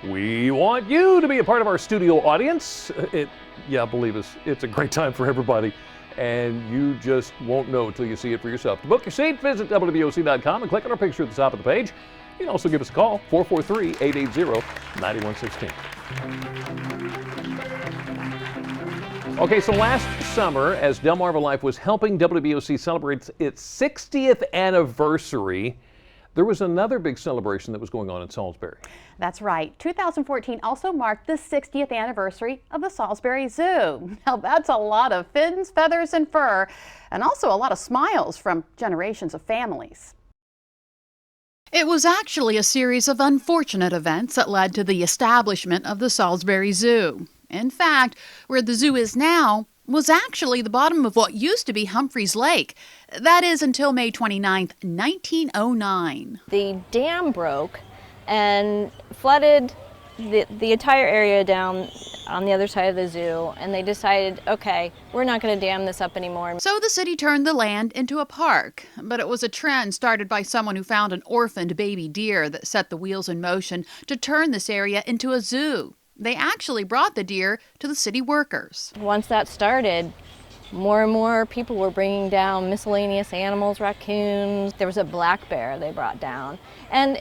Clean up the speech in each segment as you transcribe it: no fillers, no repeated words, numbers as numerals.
We want you to be a part of our studio audience. Believe us, it's a great time for everybody, and you just won't know until you see it for yourself. To book your seat, visit WBOC.com and click on our picture at the top of the page. You can also give us a call, 443-880-9116. Okay, so last summer, as DelmarvaLife was helping WBOC celebrate its 60th anniversary, there was another big celebration that was going on in Salisbury. That's right. 2014 also marked the 60th anniversary of the Salisbury Zoo. Now that's a lot of fins, feathers, and fur, and also a lot of smiles from generations of families. It was actually a series of unfortunate events that led to the establishment of the Salisbury Zoo. In fact, where the zoo is now was actually the bottom of what used to be Humphreys Lake. That is until May 29, 1909. The dam broke and flooded the entire area down on the other side of the zoo, and they decided, okay, we're not going to dam this up anymore. So the city turned the land into a park, but it was a trend started by someone who found an orphaned baby deer that set the wheels in motion to turn this area into a zoo. They actually brought the deer to the city workers. Once that started, more and more people were bringing down miscellaneous animals, raccoons. There was a black bear they brought down. And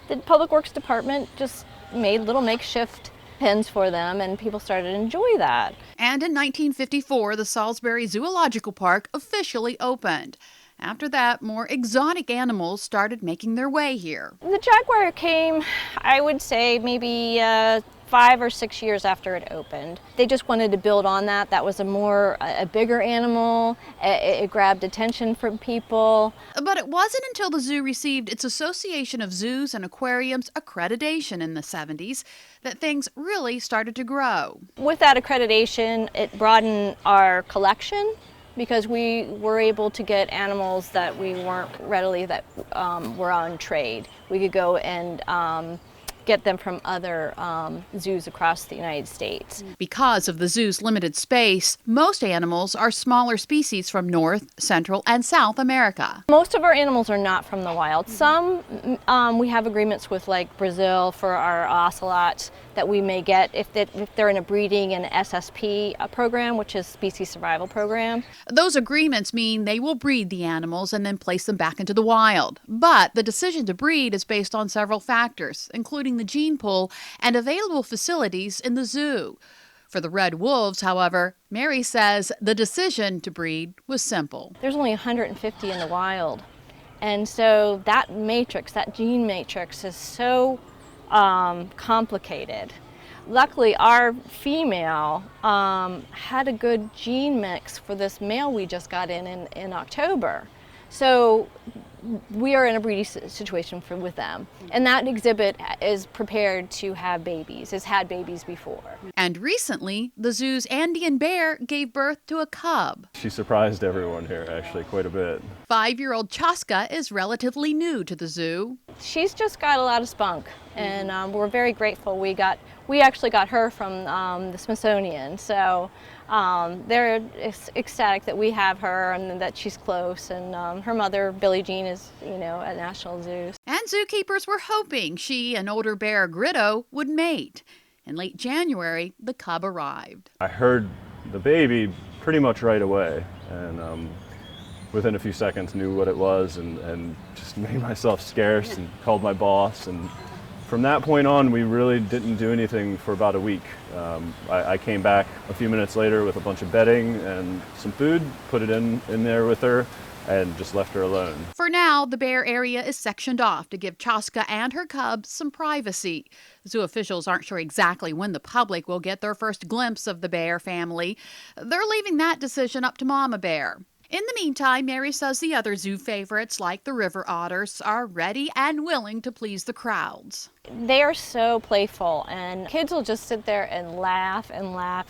the Public Works Department just made little makeshift pens for them, and people started to enjoy that. And in 1954, the Salisbury Zoological Park officially opened. After that, more exotic animals started making their way here. The jaguar came, I would say, maybe 5 or 6 years after it opened. They just wanted to build on that. That was a bigger animal. It grabbed attention from people. But it wasn't until the zoo received its Association of Zoos and Aquariums accreditation in the 70s that things really started to grow. With that accreditation, it broadened our collection, because we were able to get animals that we weren't readily were on trade. We could go and get them from other zoos across the United States. Because of the zoo's limited space, most animals are smaller species from North, Central, and South America. Most of our animals are not from the wild. Some we have agreements with, like Brazil, for our ocelots that we may get if they're in a breeding and SSP program, which is Species Survival Program. Those agreements mean they will breed the animals and then place them back into the wild. But the decision to breed is based on several factors, including the gene pool and available facilities in the zoo. For the red wolves, however, Mary says the decision to breed was simple. There's only 150 in the wild. And so that matrix, that gene matrix, is so complicated. Luckily, our female had a good gene mix for this male we just got in October. So we are in a breeding situation with them. And that exhibit is prepared to have babies, has had babies before. And recently, the zoo's Andean bear gave birth to a cub. She surprised everyone here, actually, quite a bit. 5-year-old Chaska is relatively new to the zoo. She's just got a lot of spunk, and we're very grateful. We actually got her from the Smithsonian, so they're ecstatic that we have her and that she's close. And her mother, Billie Jean, is at National Zoos. And zookeepers were hoping she and older bear Gritto would mate. In late January, the cub arrived. I heard the baby pretty much right away, and within a few seconds knew what it was, and just made myself scarce and called my boss. And from that point on, we really didn't do anything for about a week. I came back a few minutes later with a bunch of bedding and some food, put it in there with her, and just left her alone. For now, the bear area is sectioned off to give Chaska and her cubs some privacy. Zoo officials aren't sure exactly when the public will get their first glimpse of the bear family. They're leaving that decision up to Mama Bear. In the meantime, Mary says the other zoo favorites, like the river otters, are ready and willing to please the crowds. They are so playful, and kids will just sit there and laugh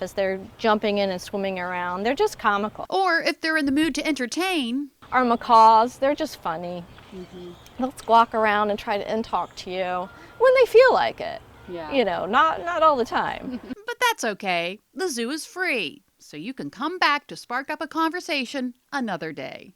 as they're jumping in and swimming around. They're just comical. Or if they're in the mood to entertain. Our macaws, they're just funny. They'll squawk around and try to talk to you when they feel like it. Yeah. Not all the time. But that's okay. The zoo is free, so you can come back to spark up a conversation another day.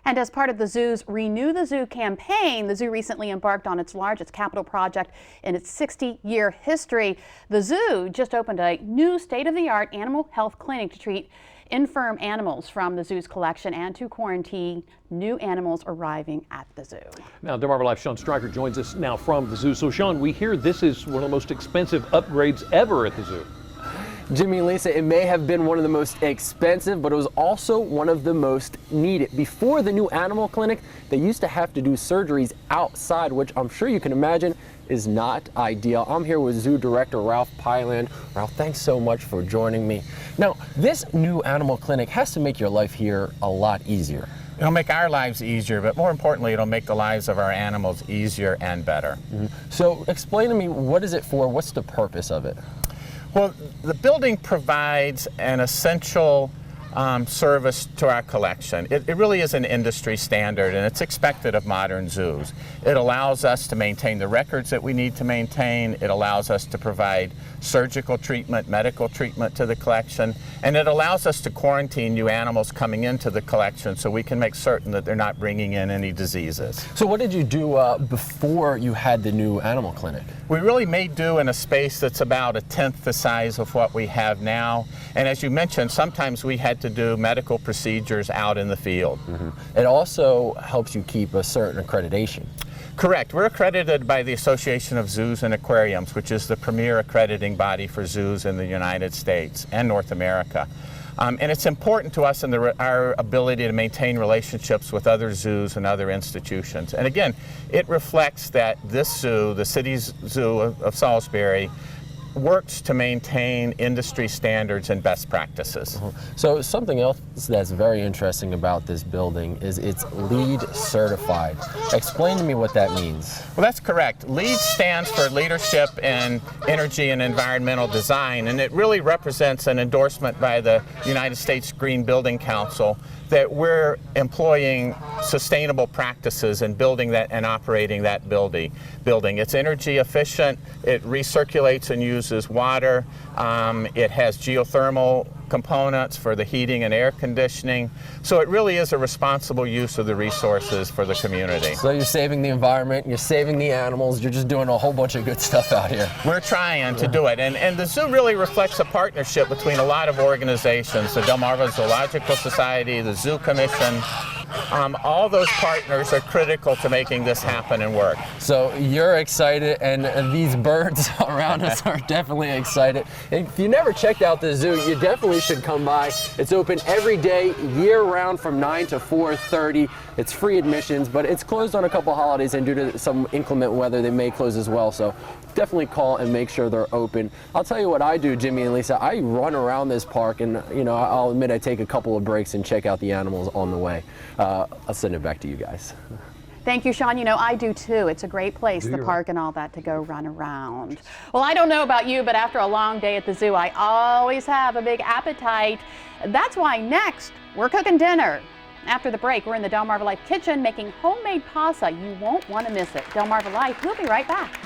And as part of the zoo's Renew the Zoo campaign, the zoo recently embarked on its largest capital project in its 60-year history. The zoo just opened a new state-of-the-art animal health clinic to treat infirm animals from the zoo's collection and to quarantine new animals arriving at the zoo. Now, DelmarvaLife Sean Stryker joins us now from the zoo. So, Sean, we hear this is one of the most expensive upgrades ever at the zoo. Jimmy and Lisa, it may have been one of the most expensive, but it was also one of the most needed. Before the new animal clinic, they used to have to do surgeries outside, which I'm sure you can imagine is not ideal. I'm here with Zoo Director Ralph Piland. Ralph, thanks so much for joining me. Now, this new animal clinic has to make your life here a lot easier. It'll make our lives easier, but more importantly, it'll make the lives of our animals easier and better. So explain to me, what is it for? What's the purpose of it? Well, the building provides an essential service to our collection. It really is an industry standard, and it's expected of modern zoos. It allows us to maintain the records that we need to maintain. It allows us to provide surgical treatment, medical treatment to the collection, and it allows us to quarantine new animals coming into the collection so we can make certain that they're not bringing in any diseases. So what did you do before you had the new animal clinic? We really made do in a space that's about a tenth the size of what we have now. And as you mentioned, sometimes we had to do medical procedures out in the field. It also helps you keep a certain accreditation. Correct. We're accredited by the Association of Zoos and Aquariums, which is the premier accrediting body for zoos in the United States and North America. And it's important to us in our ability to maintain relationships with other zoos and other institutions. And again, it reflects that this zoo, the city's zoo of Salisbury, works to maintain industry standards and best practices. So something else that's very interesting about this building is it's LEED certified. Explain to me what that means. Well, that's correct. LEED stands for Leadership in Energy and Environmental Design, and it really represents an endorsement by the United States Green Building Council that we're employing sustainable practices in building that and operating that building. It's energy efficient, it recirculates and uses water, it has geothermal components for the heating and air conditioning. So it really is a responsible use of the resources for the community. So you're saving the environment, you're saving the animals, you're just doing a whole bunch of good stuff out here. We're trying to do it. And the zoo really reflects a partnership between a lot of organizations, the Delmarva Zoological Society, the Zoo Commission. All those partners are critical to making this happen and work. So you're excited, and these birds around us are definitely excited. And if you never checked out the zoo, you definitely should come by. It's open every day, year-round from 9 to 4:30. It's free admissions, but it's closed on a couple holidays, and due to some inclement weather, they may close as well. So definitely call and make sure they're open. I'll tell you what I do, Jimmy and Lisa. I run around this park, and I'll admit I take a couple of breaks and check out the animals on the way. I'll send it back to you guys. Thank you, Sean. I do too. It's a great place, the park and all that, to go run around. Well, I don't know about you, but after a long day at the zoo, I always have a big appetite. That's why next, we're cooking dinner. After the break, we're in the DelmarvaLife kitchen making homemade pasta. You won't want to miss it. DelmarvaLife, we'll be right back.